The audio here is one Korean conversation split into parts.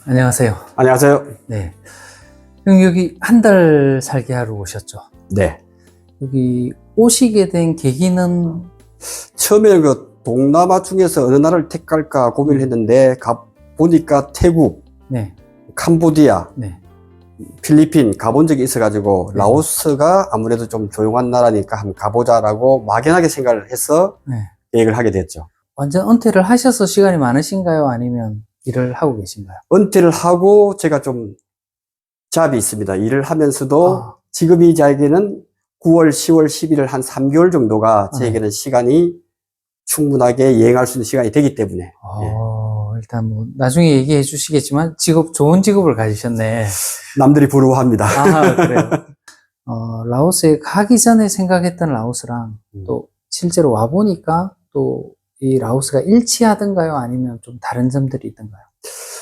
안녕하세요. 안녕하세요. 네. 형 여기 한 달 살게 하러 오셨죠? 네. 여기 오시게 된 계기는 처음에 그 동남아 중에서 어느 나라를 택할까 고민을 했는데 보니까 태국, 네. 캄보디아, 네. 필리핀 가본 적이 있어가지고 네. 라오스가 아무래도 좀 조용한 나라니까 한번 가보자라고 막연하게 생각을 해서 네. 계획을 하게 됐죠. 완전 은퇴를 하셔서 시간이 많으신가요? 아니면 일을 하고 계신가요? 은퇴를 하고 제가 좀 잡이 있습니다. 일을 하면서도 지금이 저에게는 9월, 10월, 11월 한 3개월 정도가 저에게는 시간이 충분하게 여행할 수 있는 시간이 되기 때문에. 예. 일단 뭐 나중에 얘기해 주시겠지만 좋은 직업을 가지셨네. 남들이 부러워합니다. 그래요. 라오스에 가기 전에 생각했던 라오스랑 또 실제로 와보니까 또 이 라오스가 일치하던가요? 아니면 좀 다른 점들이 있던가요?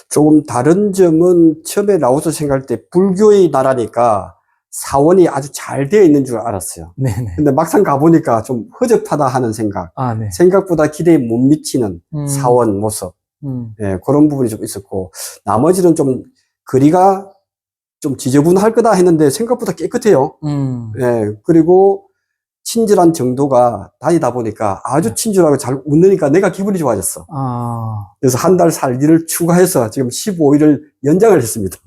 조금 다른 점은 처음에 라오스 생각할 때 불교의 나라니까 사원이 아주 잘 되어 있는 줄 알았어요. 네네. 근데 막상 가보니까 좀 허접하다 하는 생각. 네. 생각보다 기대에 못 미치는 사원 모습. 예, 그런 부분이 좀 있었고, 나머지는 좀 거리가 좀 지저분할 거다 했는데 생각보다 깨끗해요. 예, 그리고 친절한 정도가 다니다 보니까 아주 친절하고 잘 웃으니까 내가 기분이 좋아졌어. 그래서 한 달 살기를 추가해서 지금 15일을 연장을 했습니다.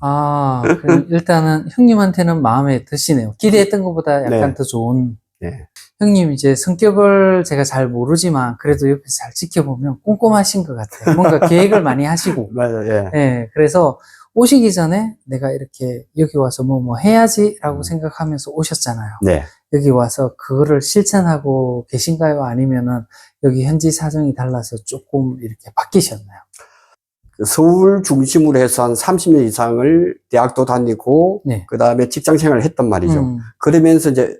일단은 형님한테는 마음에 드시네요. 기대했던 것보다 약간 네. 더 좋은. 네. 형님 이제 성격을 제가 잘 모르지만 그래도 옆에서 잘 지켜보면 꼼꼼하신 것 같아요. 뭔가 계획을 많이 하시고. 맞아요. 예. 네, 그래서 오시기 전에 내가 이렇게 여기 와서 뭐 해야지라고 생각하면서 오셨잖아요. 네. 여기 와서 그거를 실천하고 계신가요? 아니면은 여기 현지 사정이 달라서 조금 이렇게 바뀌셨나요? 서울 중심으로 해서 한 30년 이상을 대학도 다니고, 네. 그 다음에 직장 생활을 했단 말이죠. 그러면서 이제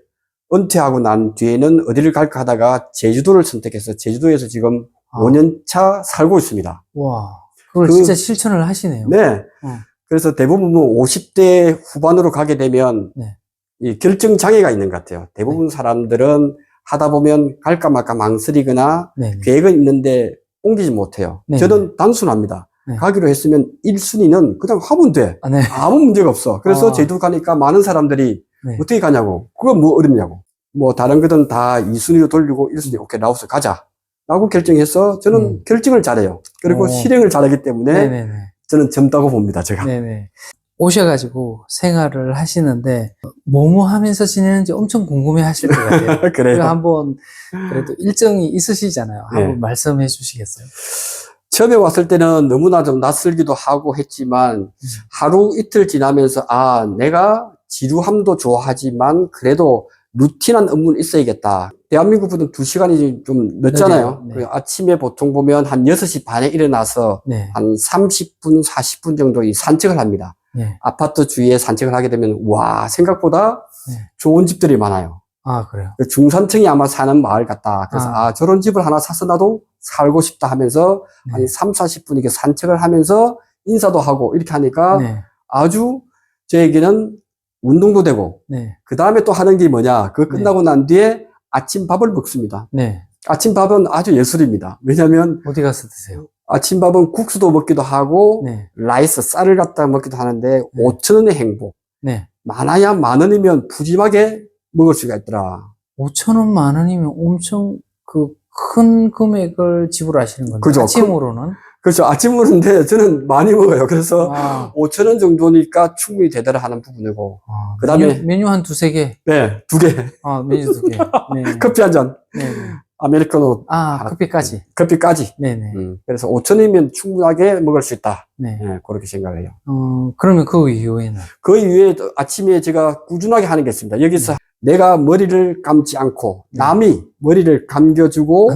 은퇴하고 난 뒤에는 어디를 갈까 하다가 제주도를 선택해서 제주도에서 지금 5년차 살고 있습니다. 와, 그걸 진짜 실천을 하시네요. 네. 그래서 대부분 50대 후반으로 가게 되면 이 결정 장애가 있는 것 같아요. 대부분 사람들은 하다 보면 갈까 말까 망설이거나 계획은 있는데 옮기지 못해요. 저는 단순합니다. 가기로 했으면 1순위는 그냥 하면 돼. 아무 문제가 없어. 그래서 제주도 가니까 많은 사람들이 어떻게 가냐고. 그건 뭐 어렵냐고. 뭐 다른 것은 다 2순위로 돌리고 1순위 오케이 라오스 가자 라고 결정해서 저는 결정을 잘해요. 그리고 실행을 잘하기 때문에 저는 젊다고 봅니다. 제가. 오셔가지고 생활을 하시는데 뭐뭐 하면서 지내는지 엄청 궁금해 하실 것 같아요. 그래요. 한번 그래도 일정이 있으시잖아요. 한번 말씀해 주시겠어요? 처음에 왔을 때는 너무나 좀 낯설기도 하고 했지만 하루 이틀 지나면서 내가 지루함도 좋아하지만 그래도 루틴한 업무는 있어야겠다. 대한민국보다 2시간이 좀 늦잖아요. 아침에 보통 보면 한 6시 반에 일어나서 한 30분, 40분 정도 이 산책을 합니다. 아파트 주위에 산책을 하게 되면 생각보다 좋은 집들이 많아요. 그래요? 중산층이 아마 사는 마을 같다. 그래서 저런 집을 하나 사서 나도 살고 싶다 하면서 한 3, 40분 이렇게 산책을 하면서 인사도 하고 이렇게 하니까 아주 저에게는 운동도 되고 그 다음에 또 하는 게 뭐냐, 그거 끝나고 난 뒤에 아침밥을 먹습니다. 아침밥은 아주 예술입니다. 왜냐하면 어디 가서 드세요? 아침밥은 국수도 먹기도 하고 라이스, 쌀을 갖다 먹기도 하는데 5,000원의 행복. 많아야 10,000원이면 푸짐하게 먹을 수가 있더라. 5,000원, 10,000원이면 엄청 큰 금액을 지불하시는 건데. 그죠. 아침으로는? 그렇죠. 아침으로인데 저는 많이 먹어요. 그래서 5,000원 정도니까 충분히 되더라 하는 부분이고. 그 다음에 메뉴 한 2-3개? 네, 2개. 메뉴 2개. 커피 한 잔. 아메리카노. 커피까지. 커피까지. 그래서 5,000원이면 충분하게 먹을 수 있다. 그렇게 생각을 해요. 그러면 그 이후에는? 그 이후에 아침에 제가 꾸준하게 하는 게 있습니다. 여기서 내가 머리를 감지 않고 남이 머리를 감겨주고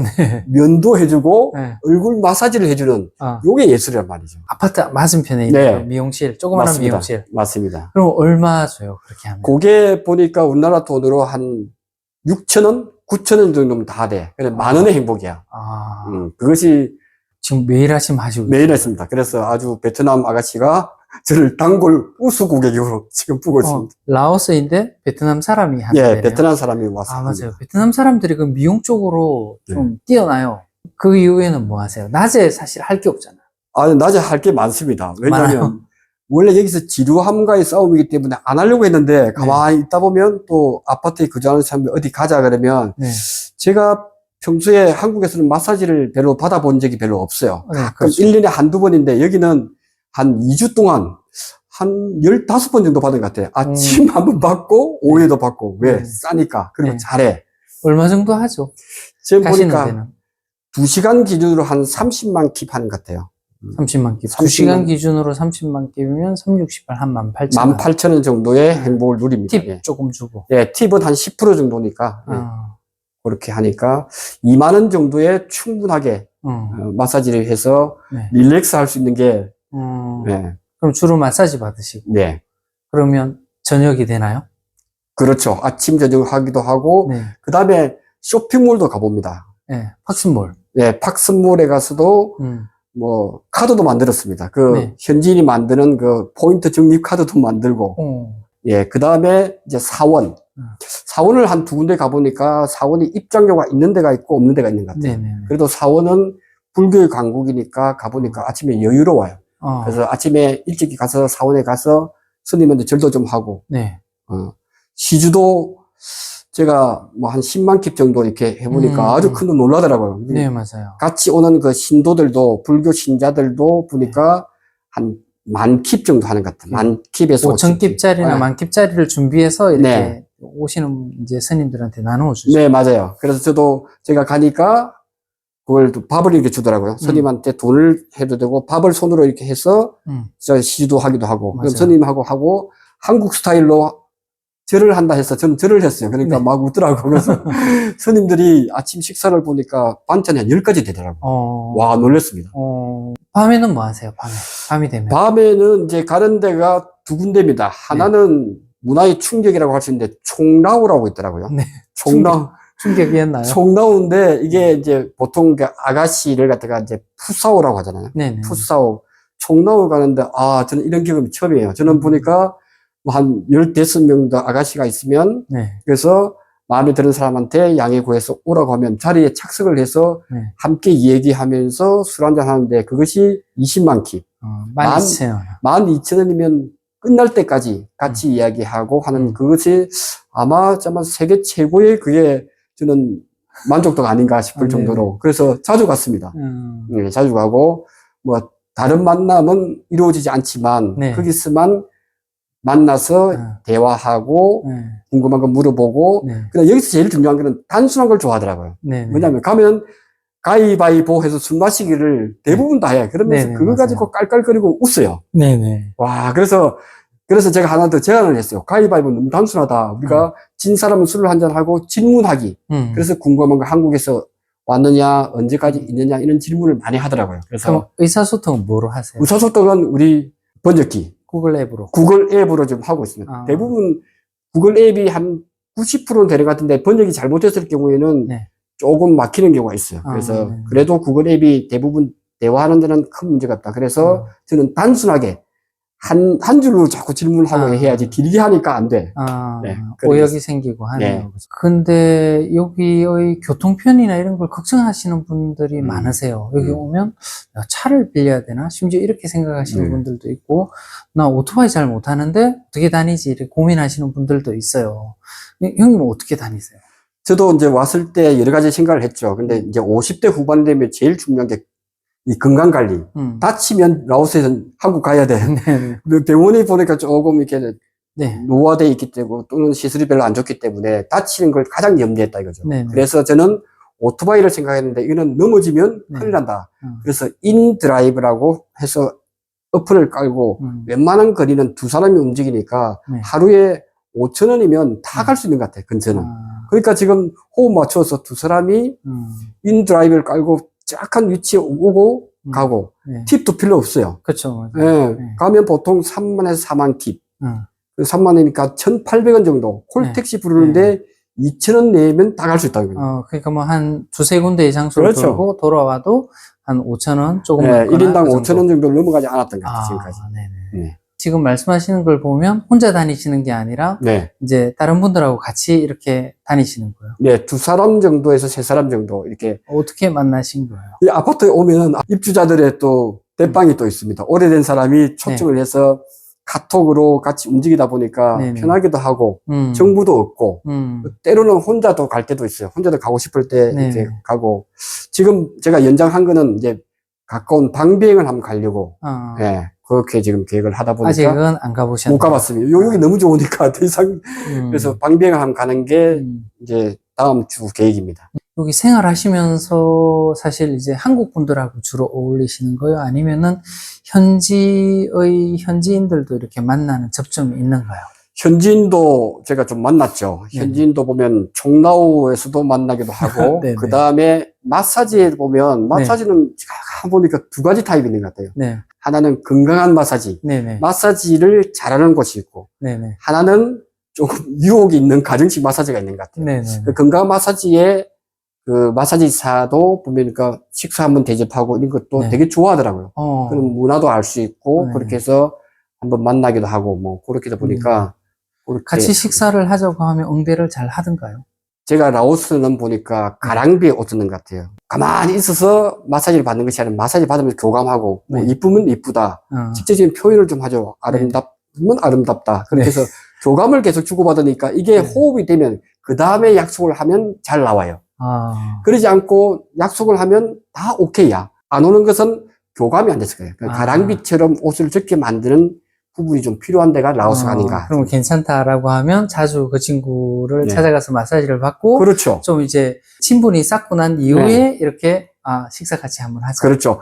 면도 해주고 얼굴 마사지를 해주는 요게 예술이란 말이죠. 아파트 맞은편에 있는 미용실, 조그마한 맞습니다. 미용실. 맞습니다. 그럼 얼마 줘요, 그렇게 하면? 그게 보니까 우리나라 돈으로 한 6,000원, 9,000원 정도면 다 돼. 그래서 10,000원의 행복이야. 그것이 지금 매일 아침 하시고 매일 했습니다. 그래서 아주 베트남 아가씨가 저를 단골 우수 고객으로 지금 보고 있습니다. 라오스인데 베트남 사람이 하는 데네요. 베트남 사람이 와서. 맞아요. 베트남 사람들이 그 미용 쪽으로 좀 뛰어나요. 그 이후에는 뭐 하세요? 낮에 사실 할 게 없잖아요. 낮에 할 게 많습니다. 왜냐하면 원래 여기서 지루함과의 싸움이기 때문에 안 하려고 했는데 가만히 있다 보면 또 아파트에 거주하는 사람이 어디 가자 그러면 네. 제가 평소에 한국에서는 마사지를 별로 받아본 적이 별로 없어요. 네, 가끔 그렇죠. 1년에 한두 번인데 여기는 한 2주 동안 한 15번 정도 받은 것 같아요. 아침 한번 받고 오후에도 받고. 왜? 싸니까. 그리고 네. 잘해. 얼마 정도 하죠? 지금 가시는 보니까 데는 2시간 기준으로 한 30만 킵 하는 것 같아요. 30만 킵. 30만 2시간 기준으로 30만 킵이면 368, 한 18,000원. 18,000원 정도의 행복을 누립니다. 팁 예. 조금 주고. 예, 팁은 한 10% 정도니까. 예. 그렇게 하니까 2만 원 정도에 충분하게 마사지를 해서 네. 릴렉스 할 수 있는 게 예. 그럼 주로 마사지 받으시고. 네. 그러면 저녁이 되나요? 그렇죠. 아침 저녁 하기도 하고 네. 그다음에 쇼핑몰도 가봅니다. 네. 팍스몰. 예, 팍스몰에 가서도 뭐 카드도 만들었습니다. 그 네. 현지인이 만드는 그 포인트 적립 카드도 만들고 예, 그다음에 이제 사원. 사원을 한 두 군데 가보니까 사원이 입장료가 있는 데가 있고 없는 데가 있는 것 같아요. 네네. 그래도 사원은 불교의 강국이니까 가보니까 아침에 여유로워요. 그래서 아침에 일찍 가서 사원에 가서 스님한테 절도 좀 하고. 네. 시주도 제가 뭐 한 10만 킵 정도 이렇게 해보니까 아주 큰 돈 놀라더라고요. 네, 맞아요. 같이 오는 그 신도들도, 불교 신자들도 보니까 한 10,000킵 정도 하는 것 같아요. 10,000킵에서 5,000킵짜리나 10,000킵짜리를 준비해서 이렇게 네. 오시는 이제 스님들한테 나눠주죠. 네, 맞아요. 그래서 제가 가니까 그걸 또 밥을 이렇게 주더라고요. 스님한테 돈을 해도 되고 밥을 손으로 이렇게 해서 시주도 하기도 하고. 그럼 스님하고 하고 한국 스타일로 절을 한다 해서 저는 절을 했어요. 그러니까 네. 막 웃더라고. 그래서 스님들이 아침 식사를 보니까 반찬이 한 10가지 되더라고요. 와, 놀랐습니다. 밤에는 뭐 하세요? 밤이 되면? 밤에는 이제 가는 데가 두 군데입니다. 하나는 문화의 충격이라고 할 수 있는데 총라우라고 있더라고요. 네. 총라우. 충격이었나요? 총라우인데 이게 이제 보통 그 아가씨를 갖다가 이제 푸사오라고 하잖아요. 네네. 푸사오. 총라우 가는데 저는 이런 경험이 처음이에요. 저는 보니까 뭐 한 15명도 아가씨가 있으면 네. 그래서 마음에 드는 사람한테 양해 구해서 오라고 하면 자리에 착석을 해서 네. 함께 얘기하면서 술 한잔 하는데 그것이 20만 킵. 12,000원. 12,000원이면 끝날 때까지 같이 이야기하고 하는 그것이 아마 세계 최고의 그게 저는 만족도가 아닌가 싶을 정도로. 그래서 자주 갔습니다. 네, 자주 가고, 뭐, 다른 만남은 이루어지지 않지만, 네. 거기서만 만나서 대화하고, 궁금한 거 물어보고, 그다음 여기서 제일 중요한 거는 단순한 걸 좋아하더라고요. 뭐냐면, 가면, 가위바위보 해서 술 마시기를 대부분 다 해. 그러면서 네네, 그거 맞아요. 가지고 깔깔거리고 웃어요. 네네. 와, 그래서 제가 하나 더 제안을 했어요. 가위바위보 너무 단순하다. 우리가 진 사람은 술을 한잔하고 질문하기. 그래서 궁금한 거 한국에서 왔느냐, 언제까지 있느냐, 이런 질문을 많이 하더라고요. 그래서. 그럼 의사소통은 뭐로 하세요? 의사소통은 우리 번역기. 구글 앱으로. 구글 앱으로 좀 하고 있습니다. 대부분 구글 앱이 한 90%는 되는 것 같은데 번역이 잘못했을 경우에는 네. 조금 막히는 경우가 있어요. 그래서 네. 그래도 구글 앱이 대부분 대화하는 데는 큰 문제가 없다. 그래서 저는 단순하게 한 줄로 자꾸 질문을 하고 해야지 길게 하니까 안 돼. 네, 오역이 생기고 하네요. 네. 근데 여기의 교통편이나 이런 걸 걱정하시는 분들이 많으세요. 여기 오면 차를 빌려야 되나? 심지어 이렇게 생각하시는 분들도 있고, 나 오토바이 잘 못하는데 어떻게 다니지? 이렇게 고민하시는 분들도 있어요. 형님은 어떻게 다니세요? 저도 이제 왔을 때 여러 가지 생각을 했죠. 근데 이제 50대 후반 되면 제일 중요한 게 이 건강관리. 다치면 라오스에서는 한국 가야 돼. 병원에 보니까 조금 이렇게 노화돼 있기 때문에 또는 시술이 별로 안 좋기 때문에 다치는 걸 가장 염려했다 이거죠. 그래서 저는 오토바이를 생각했는데 이거는 넘어지면 큰일 난다. 그래서 인드라이브라고 해서 어플을 깔고 웬만한 거리는 두 사람이 움직이니까 하루에 5,000원이면 다 갈 수 있는 것 같아요. 근처는. 그러니까 지금 호흡 맞춰서 두 사람이 인드라이브를 깔고 쫙한 위치에 오고 가고 팁도 필요 없어요. 그렇죠. 예, 가면 보통 3만에서 4만 팁. 3만이니까 1,800원 정도. 콜택시 부르는데 2,000원 내면 다 갈 수 있다는 거예요. 그러니까 뭐 한 두세 군데의 장소를 그렇죠. 돌고 돌아와도 한 5,000원 조금 네, 1인당 5,000원 정도 넘어가지 않았던 것 같아요, 지금까지. 네네. 지금 말씀하시는 걸 보면 혼자 다니시는 게 아니라 이제 다른 분들하고 같이 이렇게 다니시는 거예요. 네, 두 사람 정도에서 세 사람 정도 이렇게. 어떻게 만나신 거예요? 이 아파트에 오면 입주자들의 또 대빵이 또 있습니다. 오래된 사람이 초청을 해서 카톡으로 같이 움직이다 보니까 네네. 편하기도 하고 정보도 얻고 때로는 혼자도 갈 때도 있어요. 혼자도 가고 싶을 때 네네. 이렇게 가고 지금 제가 연장한 거는 이제 가까운 방비행을 한번 가려고 예, 그렇게 지금 계획을 하다 보니까 아직은 안 가보셨나요? 못 가봤습니다. 여기 너무 좋으니까 더 이상 그래서 방비행을 한번 가는 게 이제 다음 주 계획입니다. 여기 생활하시면서 사실 이제 한국 분들하고 주로 어울리시는 거예요? 아니면은 현지인들도 이렇게 만나는 접점이 있는가요? 현지인도 제가 좀 만났죠. 현지인도 보면 총라우에서도 만나기도 하고, 그 다음에 마사지에 보면, 마사지는 제가 보니까 두 가지 타입이 있는 것 같아요. 네. 하나는 건강한 마사지. 네네. 마사지를 잘하는 곳이 있고, 네네. 하나는 조금 유혹이 있는 가정식 마사지가 있는 것 같아요. 네네. 그 건강한 마사지에 그 마사지사도 보면 그러니까 식사 한번 대접하고 이런 것도 되게 좋아하더라고요. 그럼 문화도 알 수 있고, 그렇게 해서 한번 만나기도 하고, 뭐, 그렇게도 보니까, 같이 식사를 하자고 하면 응대를 잘 하던가요? 제가 라오스는 보니까 가랑비에 옷 듣는 것 같아요. 가만히 있어서 마사지를 받는 것이 아니라 마사지 받으면서 교감하고, 뭐 이쁘면 이쁘다. 직접적인 표현을 좀 하죠. 아름답면 아름답다. 그렇게 해서 교감을 계속 주고받으니까 이게 호흡이 되면 그 다음에 약속을 하면 잘 나와요. 그러지 않고 약속을 하면 다 오케이야. 안 오는 것은 교감이 안 됐을 거예요. 그러니까 가랑비처럼 옷을 적게 만드는 부분이 좀 필요한 데가 라오스가 아닌가. 그럼 괜찮다라고 하면 자주 그 친구를 찾아가서 마사지를 받고. 그렇죠. 좀 이제 친분이 쌓고 난 이후에 이렇게, 식사 같이 한번 하자. 그렇죠.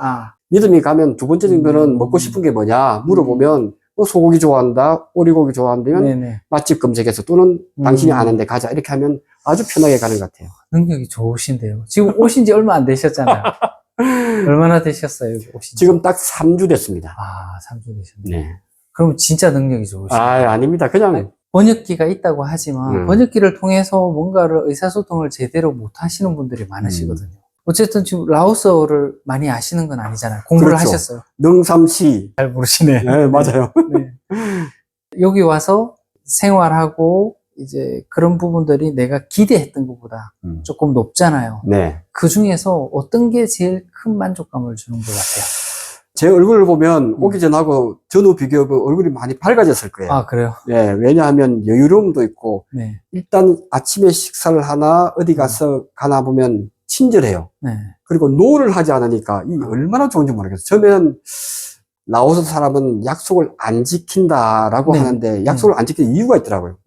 믿음이 가면 두 번째 정도는 먹고 싶은 게 뭐냐 물어보면, 소고기 좋아한다, 오리고기 좋아한다면 맛집 검색해서 또는 당신이 아는데 가자. 이렇게 하면 아주 편하게 가는 것 같아요. 능력이 좋으신데요. 지금 오신 지 얼마 안 되셨잖아요. 얼마나 되셨어요, 여기 오신 지? 지금 딱 3주 됐습니다. 3주 되셨네요. 네. 그럼 진짜 능력이 좋으시네요. 아닙니다. 그냥. 번역기가 있다고 하지만, 번역기를 통해서 뭔가를 의사소통을 제대로 못 하시는 분들이 많으시거든요. 어쨌든 지금 라오스어를 많이 아시는 건 아니잖아요. 공부를 하셨어요. 능삼시. 잘 모르시네. 네, 맞아요. 네. 여기 와서 생활하고, 이제 그런 부분들이 내가 기대했던 것보다 조금 높잖아요. 네. 그 중에서 어떤 게 제일 큰 만족감을 주는 것 같아요? 제 얼굴을 보면 오기 전하고 전후 비교하고 얼굴이 많이 밝아졌을 거예요. 그래요? 네, 왜냐하면 여유로움도 있고, 일단 아침에 식사를 하나, 어디 가나 보면 친절해요. 그리고 노를 하지 않으니까 이 얼마나 좋은지 모르겠어요. 처음에는 라오스 사람은 약속을 안 지킨다라고 하는데 약속을 안 지키는 이유가 있더라고요.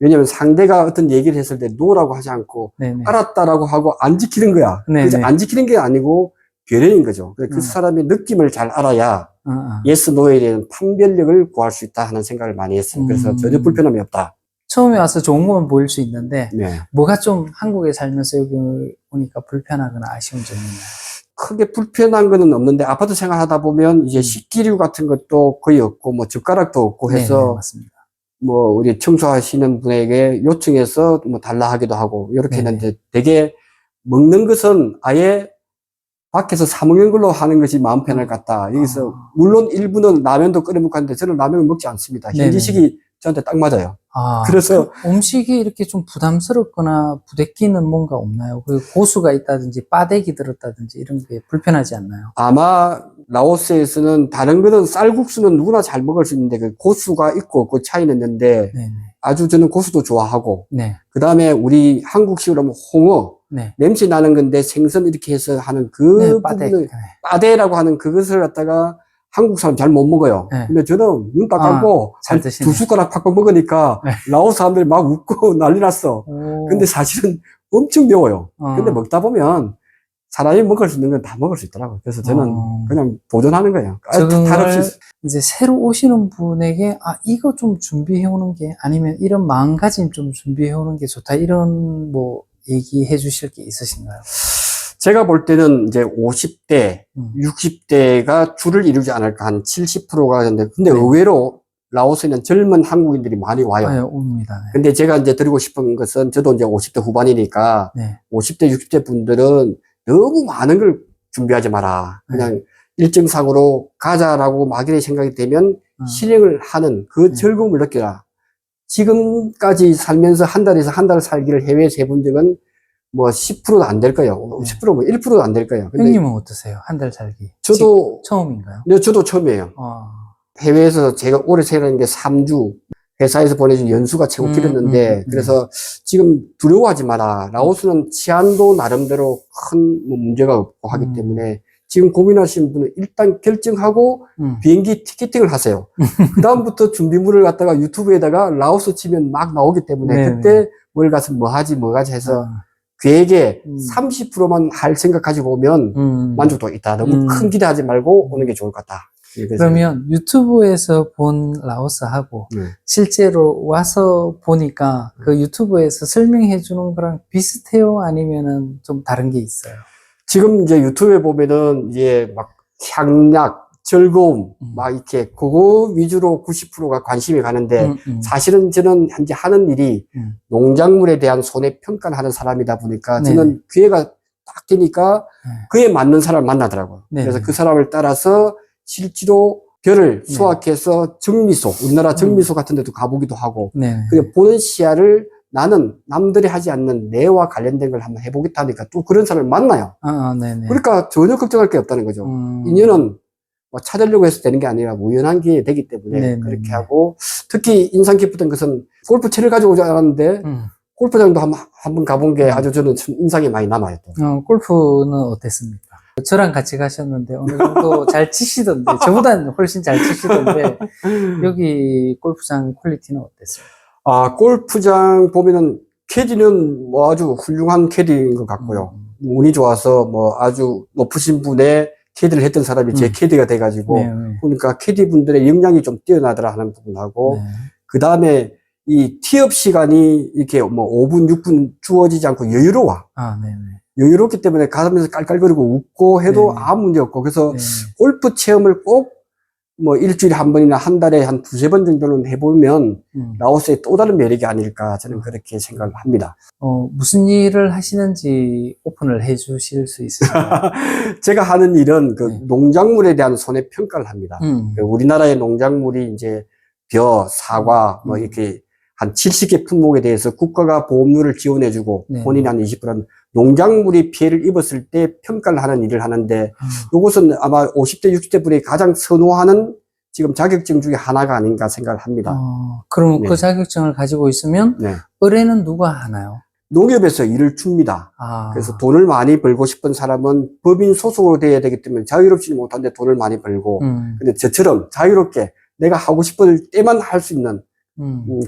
왜냐하면 상대가 어떤 얘기를 했을 때 노라고 하지 않고 알았다라고 하고 안 지키는 거야. 그래서 안 지키는 게 아니고 배려인 거죠. 그 사람의 느낌을 잘 알아야 예스, 노에 대한 판별력을 구할 수 있다 하는 생각을 많이 했어요. 그래서 전혀 불편함이 없다. 처음에 와서 좋은 건 보일 수 있는데 뭐가 좀 한국에 살면서 여기 오니까 불편하거나 아쉬운 점이 있나요? 크게 불편한 거는 없는데 아파트 생활하다 보면 이제 식기류 같은 것도 거의 없고 뭐 젓가락도 없고 해서 맞습니다. 뭐 우리 청소하시는 분에게 요청해서 뭐 달라 하기도 하고 이렇게 했는데 되게 먹는 것은 아예 밖에서 사 먹는 걸로 하는 것이 마음 편할 것 같다. 여기서 물론 일부는 라면도 끓여 먹고 하는데 저는 라면을 먹지 않습니다. 현지식이 저한테 딱 맞아요. 그래서 음식이 이렇게 좀 부담스럽거나 부대끼는 뭔가 없나요? 그 고수가 있다든지 빠대기 들었다든지 이런 게 불편하지 않나요? 아마 라오스에서는 다른 거는 쌀국수는 누구나 잘 먹을 수 있는데 그 고수가 있고 없고 차이는 있는데 아주 저는 고수도 좋아하고 그 다음에 우리 한국식으로 하면 홍어 냄새 나는 건데 생선 이렇게 해서 하는 그 부분을 빠데라고 하는 그것을 갖다가 한국 사람 잘 못 먹어요. 근데 저는 눈 딱 감고 한 두 숟가락 팍팍 먹으니까 라오스 사람들이 막 웃고 난리 났어. 근데 사실은 엄청 매워요. 근데 먹다 보면 사람이 먹을 수 있는 건 다 먹을 수 있더라고요. 그래서 저는 그냥 도전하는 거예요. 정말 이제 새로 오시는 분에게 이거 좀 준비해 오는 게 아니면 이런 마음가짐 좀 준비해 오는 게 좋다 이런 뭐 얘기해 주실 게 있으신가요? 제가 볼 때는 이제 50대, 60대가 줄을 이루지 않을까 한 70%가 되는데 근데 의외로 라오스에는 젊은 한국인들이 많이 와요. 옵니다. 근데 제가 이제 드리고 싶은 것은 저도 이제 50대 후반이니까 50대, 60대 분들은 너무 많은 걸 준비하지 마라. 그냥 일정상으로 가자라고 막연히 생각이 되면 실행을 하는 그 즐거움을 느껴라. 지금까지 살면서 한 달에서 한 달 살기를 해외에서 해본 적은 뭐 10%도 안 될 거예요. 10% 뭐 1%도 안 될 거예요. 근데 형님은 어떠세요? 한 달 살기. 저도 처음인가요? 네, 저도 처음이에요. 해외에서 제가 오래 생활한 게 3주, 회사에서 보내준 연수가 최고 길었는데, 그래서 지금 두려워하지 마라. 라오스는 치안도 나름대로 큰 문제가 없고 하기 때문에, 지금 고민하시는 분은 일단 결정하고 비행기 티켓팅을 하세요. 그다음부터 준비물을 갖다가 유튜브에다가 라오스 치면 막 나오기 때문에 그때 뭘 가서 뭐 하지 해서 계획에 30%만 할 생각 가지고 오면 만족도가 있다. 너무 큰 기대하지 말고 오는 게 좋을 것 같다. 그러면 유튜브에서 본 라오스하고 실제로 와서 보니까 그 유튜브에서 설명해 주는 거랑 비슷해요? 아니면은 좀 다른 게 있어요? 지금 이제 유튜브에 보면은 이제 막 향락, 즐거움, 막 이렇게 그거 위주로 90%가 관심이 가는데 사실은 저는 현재 하는 일이 농작물에 대한 손해평가를 하는 사람이다 보니까 저는 기회가 딱 되니까 그에 맞는 사람을 만나더라고요. 그래서 그 사람을 따라서 실제로 벼를 수확해서 정미소, 우리나라 정미소 같은 데도 가보기도 하고 그게 보는 시야를 나는 남들이 하지 않는 내와 관련된 걸 한번 해보겠다 하니까 또 그런 사람을 만나요. 그러니까 전혀 걱정할 게 없다는 거죠. 인연은 뭐 찾으려고 해서 되는 게 아니라 우연한 게 되기 때문에 그렇게 하고 특히 인상 깊었던 것은 골프 채를 가지고 오지 않았는데 골프장도 한번 가본 게 아주 저는 참 인상이 많이 남아요. 또. 골프는 어땠습니까? 저랑 같이 가셨는데 어느 정도 잘 치시던데 저보다는 훨씬 잘 치시던데 여기 골프장 퀄리티는 어땠어요? 아, 골프장 보면은 캐디는 뭐 아주 훌륭한 캐디인 것 같고요. 운이 좋아서 뭐 아주 높으신 분의 캐디를 했던 사람이 제 캐디가 돼가지고 보니까 캐디 분들의 역량이 좀 뛰어나더라 하는 부분하고 그 다음에 이 티업 시간이 이렇게 뭐 5분, 6분 주어지지 않고 여유로워. 여유롭기 때문에 가면서 깔깔거리고 웃고 해도 아무 문제 없고 그래서 골프 체험을 꼭 뭐 일주일에 한 번이나 한 달에 한 두세 번 정도는 해보면 라오스의 또 다른 매력이 아닐까 저는 그렇게 생각을 합니다. 무슨 일을 하시는지 오픈을 해 주실 수 있으신가요? 제가 하는 일은 그 농작물에 대한 손해평가를 합니다. 우리나라의 농작물이 이제 벼, 사과 뭐 이렇게 한 70개 품목에 대해서 국가가 보험료를 지원해주고 본인이 한 20%는 농작물이 피해를 입었을 때 평가를 하는 일을 하는데 이것은 아마 50대, 60대 분이 가장 선호하는 지금 자격증 중에 하나가 아닌가 생각을 합니다. 그럼 그 자격증을 가지고 있으면 의뢰는 누가 하나요? 농협에서 일을 줍니다. 그래서 돈을 많이 벌고 싶은 사람은 법인 소속으로 돼야 되기 때문에 자유롭지 못한데 돈을 많이 벌고 근데 저처럼 자유롭게 내가 하고 싶을 때만 할 수 있는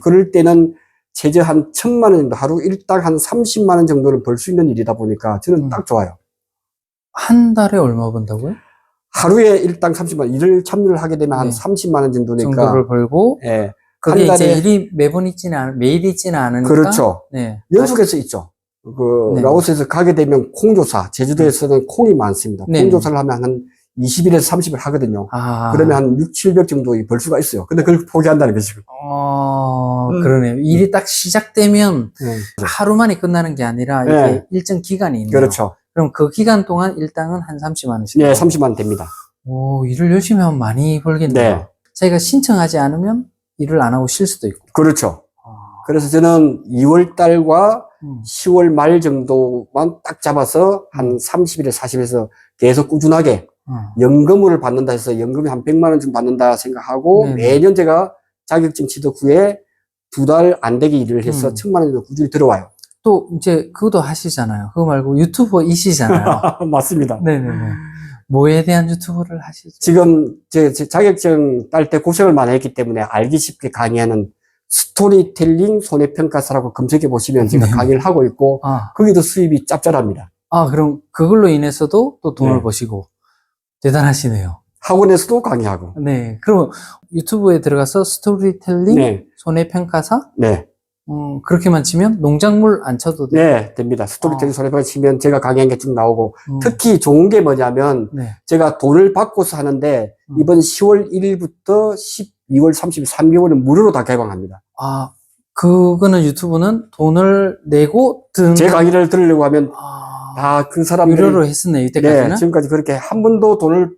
그럴 때는 최저 한 1,000만 원 정도, 하루 일당 한 30만 원 정도를 벌 수 있는 일이다 보니까 저는 딱 좋아요. 한 달에 얼마 번다고요? 하루에 일당 30만 원, 일을 참여를 하게 되면 한 30만 원 정도니까. 정도를 벌고, 그게 이제 일이 매일 있지는 않으니까. 그렇죠. 연속해서 있죠. 라오스에서 가게 되면 콩조사, 제주도에서는 콩이 많습니다. 콩조사를 하면 한 20일에서 30일 하거든요. 그러면 한 6, 700 정도 벌 수가 있어요. 근데 그걸 포기한다는 거죠. 그러네요. 일이 딱 시작되면 하루 만에 끝나는 게 아니라 이게 일정 기간이 있네요. 그렇죠. 그럼 그 기간 동안 일당은 한 30만 원씩? 네, 30만 원 됩니다. 일을 열심히 하면 많이 벌겠네요. 자기가 신청하지 않으면 일을 안 하고 쉴 수도 있고. 그렇죠. 그래서 저는 2월 달과 10월 말 정도만 딱 잡아서 한 30일에 40일에서 계속 꾸준하게 연금을 받는다 해서 연금이 한 100만 원 정도 받는다 생각하고 매년 제가 자격증 취득 후에 2달 안 되게 일을 해서 1,000만 원 정도 꾸준히 들어와요. 또 이제 그것도 하시잖아요. 그거 말고 유튜버이시잖아요. 맞습니다. 네네네. 뭐에 대한 유튜브를 하시죠? 지금 제 자격증 딸 때 고생을 많이 했기 때문에 알기 쉽게 강의하는 스토리텔링 손해평가사라고 검색해 보시면 제가 강의를 하고 있고 거기도 수입이 짭짤합니다. 그럼 그걸로 인해서도 또 돈을 버시고 대단하시네요. 학원에서도 강의하고. 네. 그럼 유튜브에 들어가서 스토리텔링 손해평가사? 그렇게만 치면 농작물 안 쳐도 돼요? 네, 됩니다. 스토리텔링 손해평가 치면 제가 강의한 게 쭉 나오고 특히 좋은 게 뭐냐면 제가 돈을 받고서 하는데 이번 10월 1일부터 12월 30일 3개월은 무료로 다 개방합니다. 그거는 유튜브는 돈을 내고 제 강의를 들으려고 하면 다 그 사람들이 유료로 했었네, 이때까지는? 네, 지금까지 그렇게 한 번도 돈을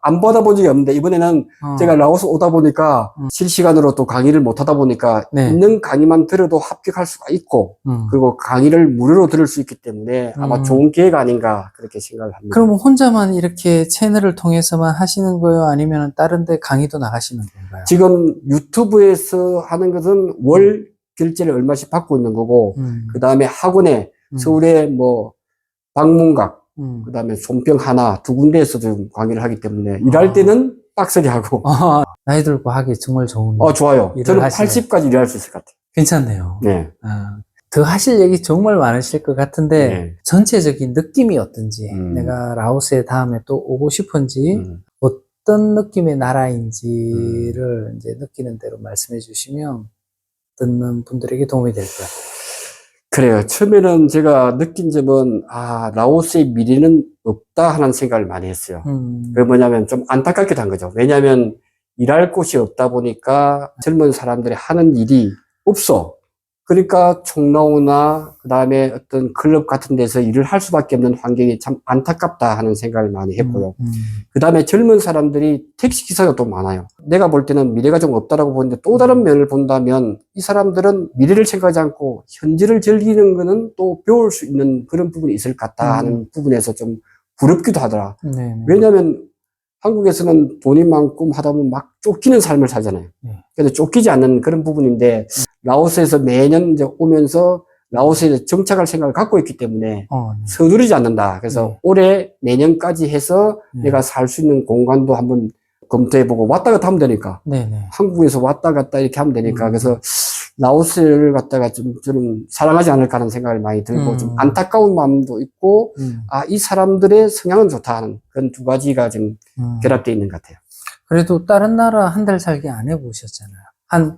안 받아본 적이 없는데, 이번에는 제가 라오스 오다 보니까 실시간으로 또 강의를 못 하다 보니까 네. 있는 강의만 들어도 합격할 수가 있고, 그리고 강의를 무료로 들을 수 있기 때문에 아마 좋은 기회가 아닌가 그렇게 생각을 합니다. 그럼 혼자만 이렇게 채널을 통해서만 하시는 거예요? 아니면 다른 데 강의도 나가시는 건가요? 지금 유튜브에서 하는 것은 월 결제를 얼마씩 받고 있는 거고, 그 다음에 학원에 서울에 뭐 방문각, 그 다음에 손평 하나, 두 군데에서 좀 강의를 하기 때문에 일할 때는 빡세게 하고. 나이 들고 하기 정말 좋은. 좋아요. 저는 하시네. 80까지 일할 수 있을 것 같아요. 괜찮네요. 네. 더 하실 얘기 정말 많으실 것 같은데, 네. 전체적인 느낌이 어떤지, 내가 라오스에 다음에 또 오고 싶은지, 어떤 느낌의 나라인지를 이제 느끼는 대로 말씀해 주시면, 듣는 분들에게 도움이 될 것 같아요. 그래요. 처음에는 제가 느낀 점은, 라오스의 미래는 없다 하는 생각을 많이 했어요. 그게 뭐냐면 좀 안타깝기도 한 거죠. 왜냐하면 일할 곳이 없다 보니까 젊은 사람들이 하는 일이 없어. 그러니까 총나오나 그 다음에 어떤 클럽 같은 데서 일을 할 수밖에 없는 환경이 참 안타깝다 하는 생각을 많이 했고요. 그 다음에 젊은 사람들이 택시기사가 또 많아요. 내가 볼 때는 미래가 좀 없다라고 보는데 또 다른 면을 본다면 이 사람들은 미래를 생각하지 않고 현재를 즐기는 거는 또 배울 수 있는 그런 부분이 있을 것 같다 하는 부분에서 좀 부럽기도 하더라. 왜냐하면 한국에서는 돈이 많고 하다 보면 막 쫓기는 삶을 살잖아요. 그래서 쫓기지 않는 그런 부분인데 라오스에서 매년 이제 오면서 라오스에 정착할 생각을 갖고 있기 때문에 서두르지 않는다. 그래서 올해 내년까지 해서 내가 살 수 있는 공간도 한번 검토해보고 왔다 갔다 하면 되니까. 한국에서 왔다 갔다 이렇게 하면 되니까. 그래서 라오스를 갖다가 좀 저는 사랑하지 않을까 하는 생각을 많이 들고 좀 안타까운 마음도 있고 이 사람들의 성향은 좋다 하는 그런 두 가지가 좀 결합되어 있는 것 같아요. 그래도 다른 나라 한 달 살기 안 해보셨잖아요.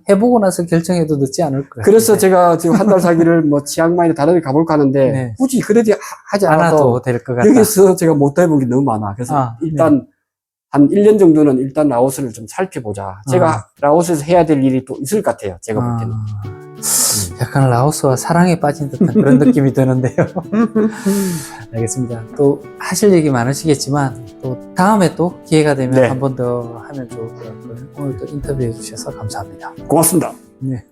해보고 나서 결정해도 늦지 않을 거예요. 그래서 제가 지금 한 달 살기를 뭐 치앙마이나 다른 데 가볼까 하는데 굳이 그러지 하지 않아도 될 것 같다. 여기서 제가 못 해본 게 너무 많아. 그래서 일단 한 1년 정도는 일단 라오스를 좀 살펴보자. 제가 라오스에서 해야 될 일이 또 있을 것 같아요. 제가 볼 때는. 약간 라오스와 사랑에 빠진 듯한 그런 느낌이 드는데요. 알겠습니다. 또 하실 얘기 많으시겠지만 또 다음에 또 기회가 되면 한 번 더 하면 좋을 것 같고요. 오늘 또 인터뷰해 주셔서 감사합니다. 고맙습니다. 네.